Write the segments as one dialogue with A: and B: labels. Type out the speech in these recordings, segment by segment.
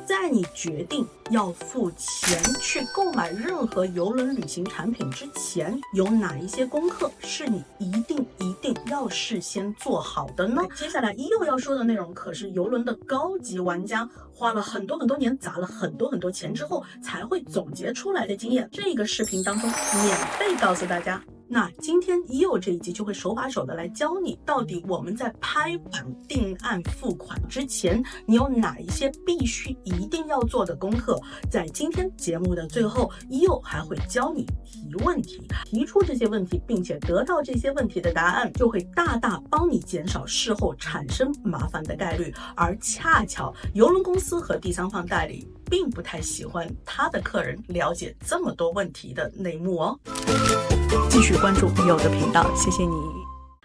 A: 在你决定要付钱去购买任何邮轮旅行产品之前，有哪一些功课是你一定要事先做好的呢？接下来一佑要说的内容可是邮轮的高级玩家花了很多年，砸了很多钱之后才会总结出来的经验。这个视频当中免费告诉大家。那今天一佑这一集就会手把手的来教你，到底我们在拍板定案付款之前，你有哪一些必须一定要做的功课。在今天节目的最后，一佑还会教你提问题，提出这些问题，并且得到这些问题的答案，就会大大帮你减少事后产生麻烦的概率。而恰巧邮轮公司和第三方代理并不太喜欢他的客人了解这么多问题的内幕哦。继续关注一佑的频道，谢谢你。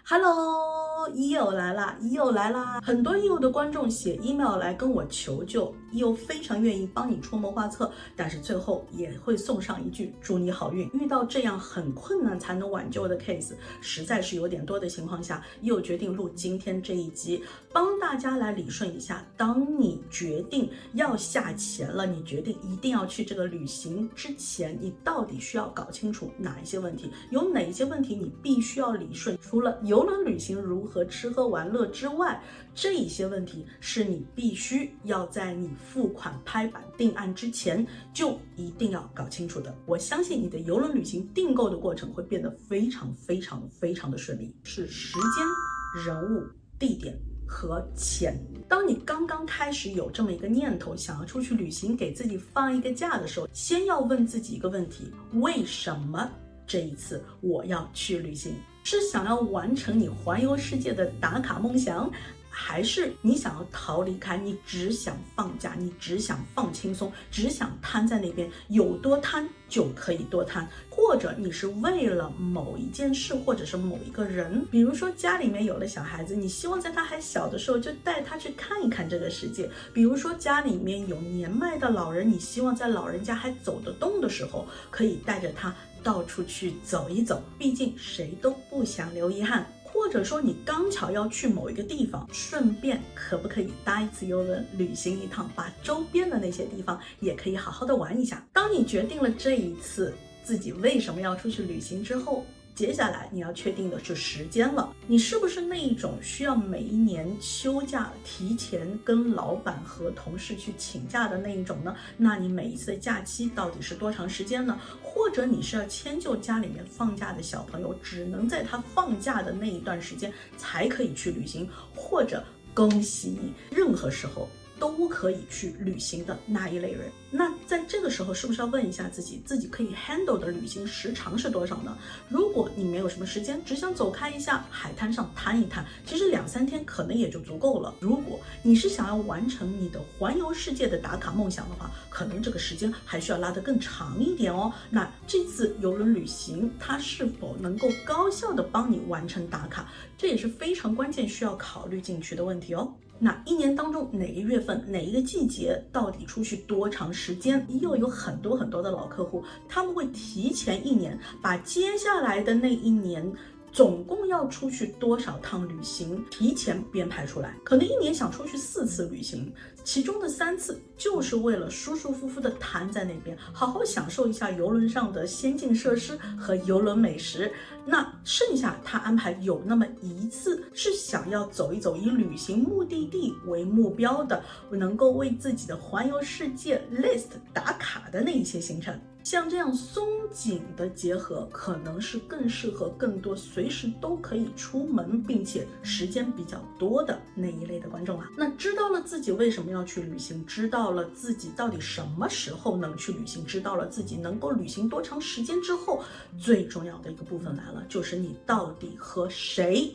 A: Hello， 一佑来啦！很多一佑的观众写 email 来跟我求救，一佑非常愿意帮你出谋划策，但是最后也会送上一句祝你好运。遇到这样很困难才能挽救的 case 实在是有点多的情况下，一佑决定录今天这一集，帮大家来理顺一下，当你决定要下钱了，你决定一定要去这个旅行之前，你到底需要搞清楚哪一些问题，有哪一些问题你必须要理顺。除了邮轮旅行如何吃喝玩乐之外，这一些问题是你必须要在你付款拍板定案之前就一定要搞清楚的。我相信你的邮轮旅行订购的过程会变得非常的顺利，是时间、人物、地点和钱。当你刚刚开始有这么一个念头，想要出去旅行，给自己放一个假的时候，先要问自己一个问题：为什么这一次我要去旅行？是想要完成你环游世界的打卡梦想，还是你想要逃离开，你只想放假，你只想放轻松，只想瘫在那边，有多瘫就可以多瘫。或者你是为了某一件事，或者是某一个人，比如说家里面有了小孩子，你希望在他还小的时候就带他去看一看这个世界。比如说家里面有年迈的老人，你希望在老人家还走得动的时候，可以带着他到处去走一走，毕竟谁都不想留遗憾。或者说你刚巧要去某一个地方，顺便可不可以搭一次邮轮旅行一趟，把周边的那些地方也可以好好的玩一下。当你决定了这一次自己为什么要出去旅行之后，接下来你要确定的是时间了。你是不是那一种需要每一年休假提前跟老板和同事去请假的那一种呢？那你每一次的假期到底是多长时间呢？或者你是要迁就家里面放假的小朋友，只能在他放假的那一段时间才可以去旅行，或者恭喜你，任何时候都可以去旅行的那一类人。那在这个时候是不是要问一下自己可以 handle 的旅行时长是多少呢？如果你没有什么时间，只想走开一下，海滩上摊一摊，其实2-3天可能也就足够了。如果你是想要完成你的环游世界的打卡梦想的话，可能这个时间还需要拉得更长一点哦。那这次邮轮旅行它是否能够高效的帮你完成打卡，这也是非常关键需要考虑进去的问题哦。那一年当中哪个月份哪一个季节到底出去多长时间，又有很多的老客户，他们会提前1年把接下来的那一年总共要出去多少趟旅行提前编排出来。可能1年想出去4次旅行，其中的3次就是为了舒舒服服的瘫在那边，好好享受一下邮轮上的先进设施和邮轮美食。那剩下他安排有那么1次是想要走一走，以旅行目的地为目标的，能够为自己的环游世界 list 打卡的那一些行程。像这样松紧的结合，可能是更适合更多随时都可以出门，并且时间比较多的那一类的观众啊。那知道了自己为什么要去旅行，知道了自己到底什么时候能去旅行，知道了自己能够旅行多长时间之后，最重要的一个部分来了，就是你到底和谁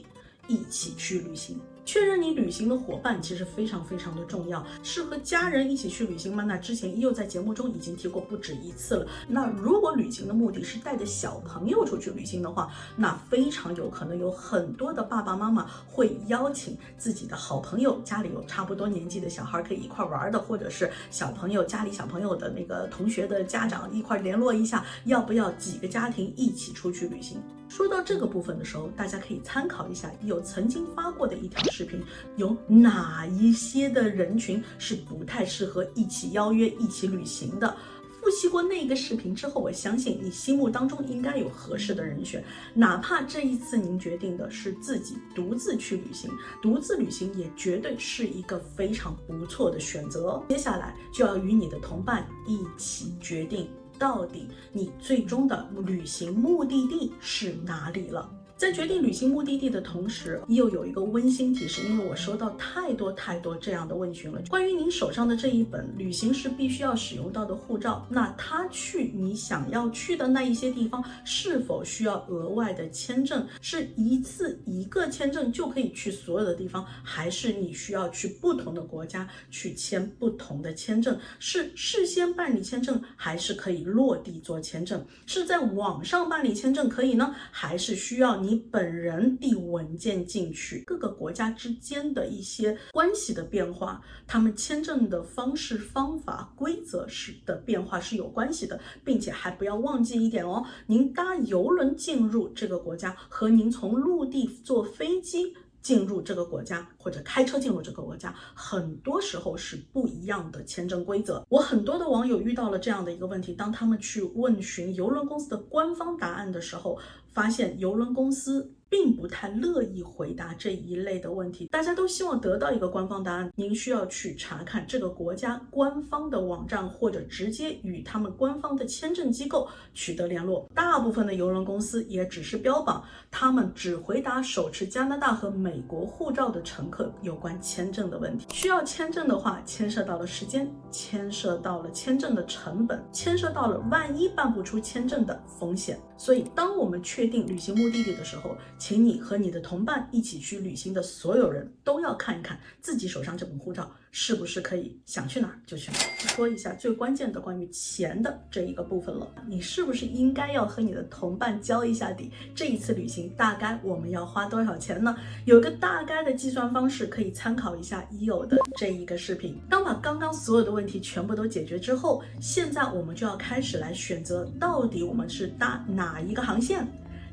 A: 一起去旅行。确认你旅行的伙伴其实非常的重要，是和家人一起去旅行吗？那之前又在节目中已经提过不止1次了。那如果旅行的目的是带着小朋友出去旅行的话，那非常有可能有很多的爸爸妈妈会邀请自己的好朋友，家里有差不多年纪的小孩可以一块玩的，或者是小朋友家里小朋友的那个同学的家长一块联络一下，要不要几个家庭一起出去旅行。说到这个部分的时候，大家可以参考一下有曾经发过的一条视频，有哪一些的人群是不太适合一起邀约一起旅行的。复习过那个视频之后，我相信你心目当中应该有合适的人选，哪怕这一次您决定的是自己独自去旅行，独自旅行也绝对是一个非常不错的选择。接下来就要与你的同伴一起决定，到底你最终的旅行目的地是哪里了。在决定旅行目的地的同时，又有一个温馨提示，因为我收到太多这样的问询了。关于您手上的这一本旅行时必须要使用到的护照，那它去你想要去的那一些地方是否需要额外的签证？是一次一个签证就可以去所有的地方，还是你需要去不同的国家去签不同的签证？是事先办理签证，还是可以落地做签证？是在网上办理签证可以呢，还是需要你本人递文件进去？各个国家之间的一些关系的变化，他们签证的方式、方法、规则的变化是有关系的，并且还不要忘记一点哦，您搭邮轮进入这个国家和您从陆地坐飞机进入这个国家或者开车进入这个国家，很多时候是不一样的签证规则。我很多的网友遇到了这样的一个问题，当他们去问询邮轮公司的官方答案的时候，发现邮轮公司并不太乐意回答这一类的问题。大家都希望得到一个官方答案，您需要去查看这个国家官方的网站，或者直接与他们官方的签证机构取得联络。大部分的邮轮公司也只是标榜他们只回答手持加拿大和美国护照的乘客有关签证的问题。需要签证的话，牵涉到了时间，牵涉到了签证的成本，牵涉到了万一办不出签证的风险。所以当我们确定旅行目的地的时候，请你和你的同伴一起去旅行的所有人都要看一看自己手上这本护照是不是可以想去哪儿就去哪儿。说一下最关键的关于钱的这一个部分了，你是不是应该要和你的同伴交一下底，这一次旅行大概我们要花多少钱呢？有个大概的计算方式，可以参考一下已有的这一个视频。当把刚刚所有的问题全部都解决之后，现在我们就要开始来选择，到底我们是搭哪一个航线，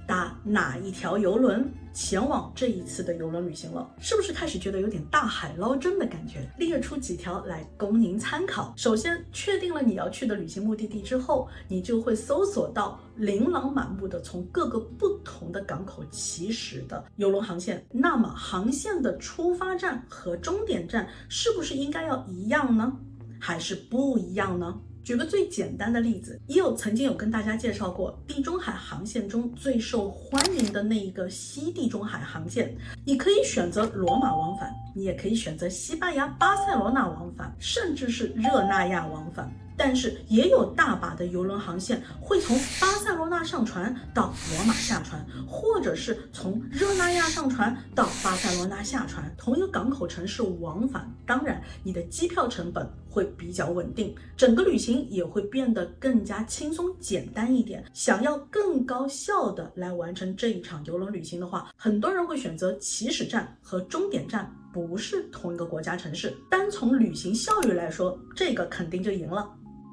A: 搭哪一条邮轮前往这一次的邮轮旅行了。是不是开始觉得有点大海捞针的感觉？列出几条来供您参考。首先确定了你要去的旅行目的地之后，你就会搜索到琳琅满目的从各个不同的港口起始的邮轮航线。那么航线的出发站和终点站是不是应该要一样呢？还是不一样呢？举个最简单的例子，也有曾经有跟大家介绍过地中海航线中最受欢迎的那一个西地中海航线，你可以选择罗马往返，你也可以选择西班牙巴塞罗那往返，甚至是热那亚往返。但是也有大把的邮轮航线会从巴塞罗那上船到罗马下船，或者是从热那亚上船到巴塞罗那下船，同一个港口城市往返。当然你的机票成本会比较稳定，整个旅行也会变得更加轻松简单一点。想要更高效的来完成这一场邮轮旅行的话，很多人会选择起始站和终点站不是同一个国家城市。单从旅行效率来说，这个肯定就赢了。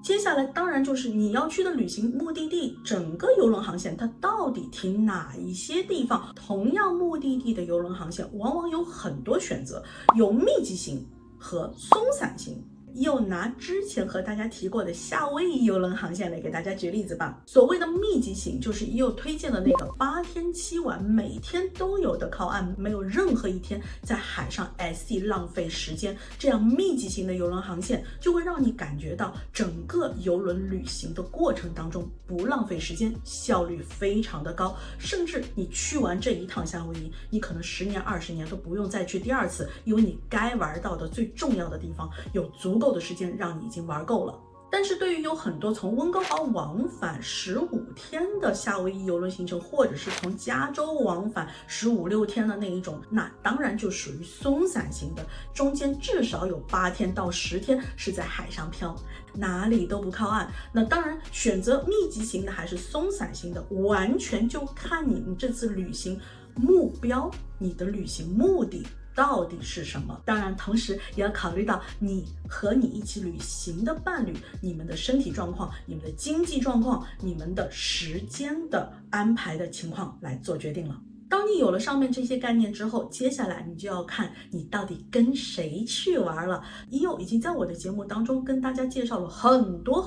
A: 接下来当然就是你要去的旅行目的地，整个邮轮航线它到底停哪一些地方？同样目的地的邮轮航线往往有很多选择，有密集型和松散型。又拿之前和大家提过的夏威夷邮轮航线来给大家举例子吧。所谓的密集型，就是又推荐的那个8天7晚，每天都有的靠岸，没有任何一天在海上 SC 浪费时间。这样密集型的邮轮航线就会让你感觉到整个邮轮旅行的过程当中不浪费时间，效率非常的高。甚至你去完这一趟夏威夷，你可能10年20年都不用再去第二次，因为你该玩到的最重要的地方有足够的时间让你已经玩够了。但是对于有很多从温哥华往返15天的夏威夷邮轮行程，或者是从加州往返15、16天的那一种，那当然就属于松散型的，中间至少有8天到10天是在海上漂，哪里都不靠岸。那当然选择密集型的还是松散型的，完全就看你这次旅行目标，你的旅行目的到底是什么。当然同时也要考虑到你和你一起旅行的伴侣，你们的身体状况、你们的经济状况、你们的时间的安排的情况来做决定了。当你有了上面这些概念之后，接下来你就要看你到底跟谁去玩了。EO已经在我的节目当中跟大家介绍了很多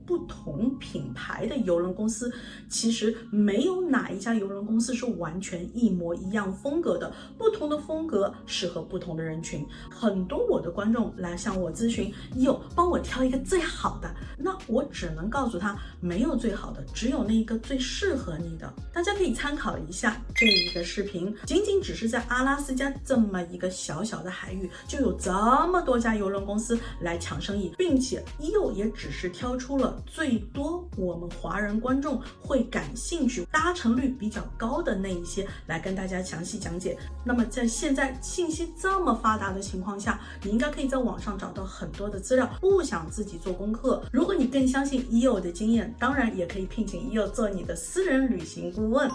A: 不同品牌的邮轮公司，其实没有哪一家邮轮公司是完全一模一样风格的，不同的风格适合不同的人群。很多我的观众来向我咨询，EO帮我挑一个最好的，那我只能告诉他，没有最好的，只有那一个最适合你的。大家可以参考一下这一个视频，仅仅只是在阿拉斯加这么一个小小的海域，就有这么多家邮轮公司来抢生意，并且EO也只是挑出了最多我们华人观众会感兴趣、达成率比较高的那一些来跟大家详细讲解。那么在现在信息这么发达的情况下，你应该可以在网上找到很多的资料，不想自己做功课。如果你更相信EO的经验，当然也可以聘请EO做你的私人旅行顾问，写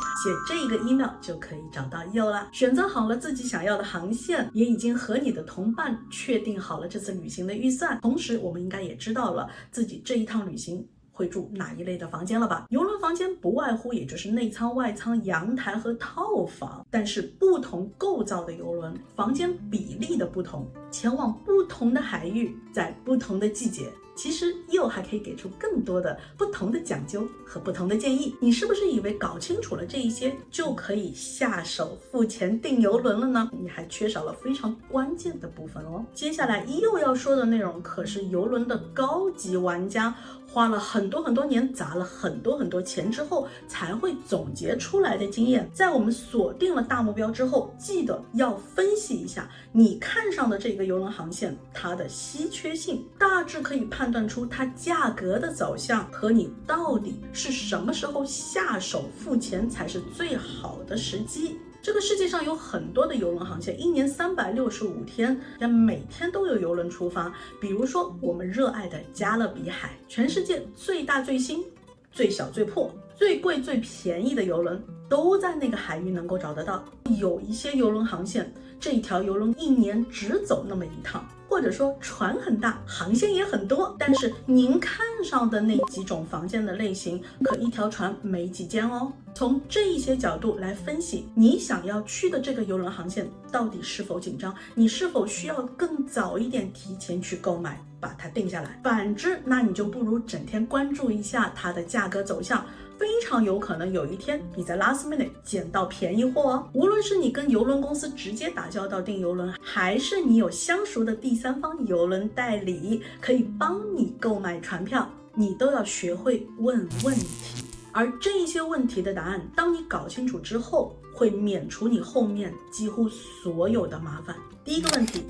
A: 这个 email 就可以找到EO了。选择好了自己想要的航线，也已经和你的同伴确定好了这次旅行的预算，同时我们应该也知道了自己这一趟旅行会住哪一类的房间了吧？邮轮房间不外乎也就是内舱、外舱、阳台和套房，但是不同构造的邮轮，房间比例的不同，前往不同的海域，在不同的季节，其实EO还可以给出更多的不同的讲究和不同的建议。你是不是以为搞清楚了这一些就可以下手付钱订邮轮了呢？你还缺少了非常关键的部分哦。接下来EO要说的内容可是邮轮的高级玩家花了很多年，砸了很多钱之后才会总结出来的经验。在我们锁定了大目标之后，记得要分析一下你看上的这个邮轮航线，它的稀缺性，大致可以判断出它价格的走向和你到底是什么时候下手付钱才是最好的时机。这个世界上有很多的邮轮航线，一年365天，每天都有邮轮出发。比如说我们热爱的加勒比海，全世界最大最新、最小最破、最贵最便宜的邮轮都在那个海域能够找得到。有一些邮轮航线，这一条邮轮一年只走那么一趟，或者说船很大，航线也很多，但是您看上的那几种房间的类型，可一条船没几间哦。从这一些角度来分析，你想要去的这个邮轮航线到底是否紧张，你是否需要更早一点提前去购买，把它定下来。反之，那你就不如整天关注一下它的价格走向，非常有可能有一天你在 last minute 捡到便宜货哦。无论是你跟邮轮公司直接打交道订邮轮，还是你有相熟的第三方邮轮代理可以帮你购买船票，你都要学会问问题。而这一些问题的答案，当你搞清楚之后，会免除你后面几乎所有的麻烦。第一个问题，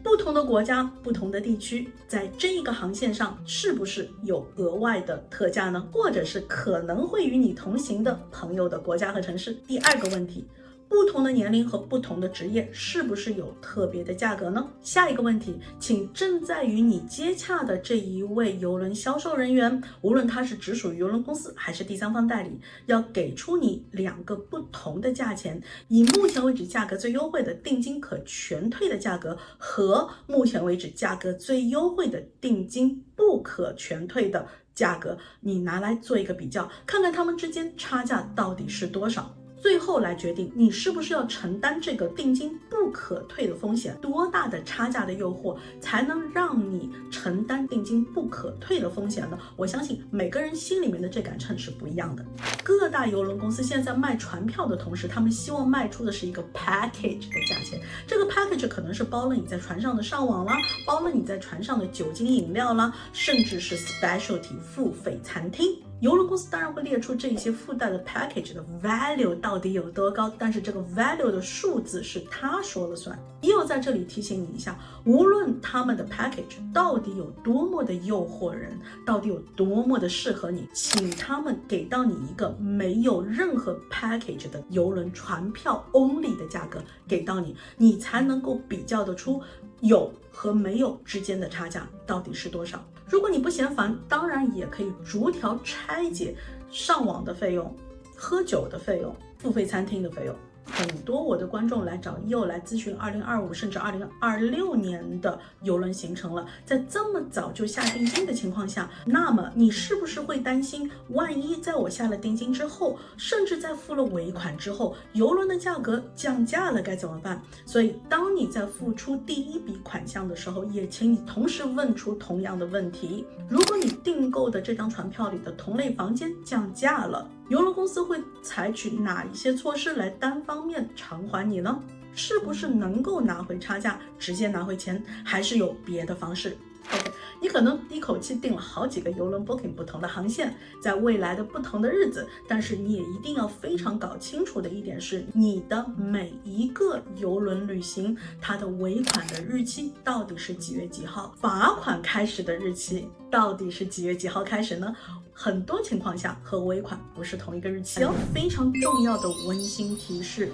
A: 不同的国家、不同的地区，在这一个航线上是不是有额外的特价呢？或者是可能会与你同行的朋友的国家和城市？第二个问题，不同的年龄和不同的职业是不是有特别的价格呢？下一个问题，请正在与你接洽的这一位邮轮销售人员，无论他是直属于邮轮公司还是第三方代理，要给出你2个不同的价钱，以目前为止价格最优惠的定金可全退的价格和目前为止价格最优惠的定金不可全退的价格，你拿来做一个比较，看看他们之间差价到底是多少。最后来决定你是不是要承担这个定金不可退的风险，多大的差价的诱惑才能让你承担定金不可退的风险呢？我相信每个人心里面的这杆秤是不一样的。各大邮轮公司现在卖船票的同时，他们希望卖出的是一个 package 的价钱，这个 package 可能是包了你在船上的上网啦，包了你在船上的酒精饮料啦，甚至是 specialty 付费餐厅。邮轮公司当然会列出这些附带的 package 的 value 到底有多高，但是这个 value 的数字是他说了算。EO在这里提醒你一下，无论他们的 package 到底有多么的诱惑人，到底有多么的适合你，请他们给到你一个没有任何 package 的邮轮船票 only 的价格给到你，你才能够比较得出有和没有之间的差价到底是多少。如果你不嫌烦，当然也可以逐条拆解上网的费用、喝酒的费用、付费餐厅的费用。很多我的观众来找EO来咨询2025甚至2026年的邮轮行程了，在这么早就下定金的情况下，那么你是不是会担心，万一在我下了定金之后，甚至在付了尾款之后，邮轮的价格降价了该怎么办？所以当你在付出第一笔款项的时候，也请你同时问出同样的问题：如果你订购的这张船票里的同类房间降价了，邮轮公司会采取哪一些措施来单方面偿还你呢？是不是能够拿回差价，直接拿回钱，还是有别的方式？OK， 你可能一口气订了好几个邮轮 booking 不同的航线，在未来的不同的日子，但是你也一定要非常搞清楚的一点是，你的每一个邮轮旅行，它的尾款的日期到底是几月几号，罚款开始的日期到底是几月几号开始呢？很多情况下和尾款不是同一个日期哦。非常重要的温馨提示，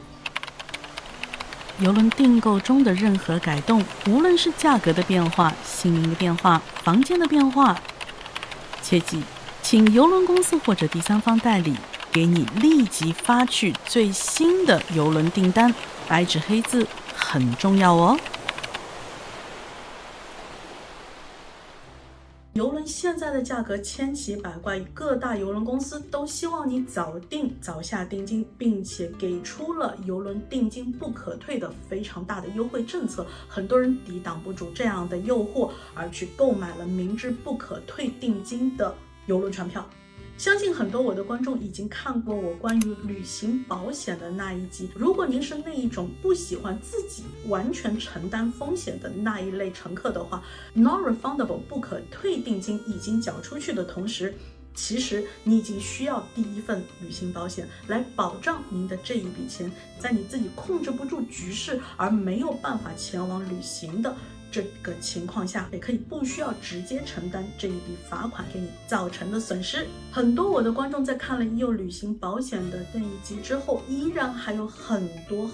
B: 邮轮订购中的任何改动，无论是价格的变化、姓名的变化、房间的变化，切记，请邮轮公司或者第三方代理给你立即发去最新的邮轮订单，白纸黑字，很重要哦。
A: 邮轮现在的价格千奇百怪，各大邮轮公司都希望你早订早下定金，并且给出了邮轮定金不可退的非常大的优惠政策，很多人抵挡不住这样的诱惑，而去购买了明知不可退定金的邮轮船票。相信很多我的观众已经看过我关于旅行保险的那一集，如果您是那一种不喜欢自己完全承担风险的那一类乘客的话， non-refundable 不可退定金已经缴出去的同时，其实你已经需要第一份旅行保险来保障您的这一笔钱，在你自己控制不住局势而没有办法前往旅行的这个情况下，也可以不需要直接承担这一笔罚款给你造成的损失。很多我的观众在看了EO旅行保险的那一集之后，依然还有很多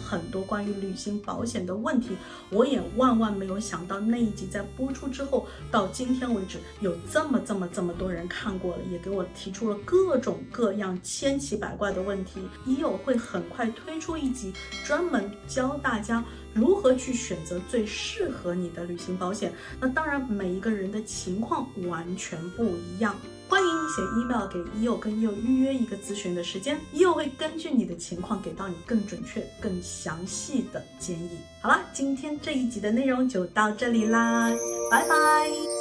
A: 关于旅行保险的问题。我也万万没有想到，那一集在播出之后，到今天为止，有这么多人看过了，也给我提出了各种各样千奇百怪的问题。EO会很快推出一集，专门教大家如何去选择最适合你的旅行保险。那当然，每一个人的情况完全不一样。欢迎你写 email 给EO，跟EO预约一个咨询的时间，EO会根据你的情况给到你更准确、更详细的建议。好啦，今天这一集的内容就到这里啦，拜拜。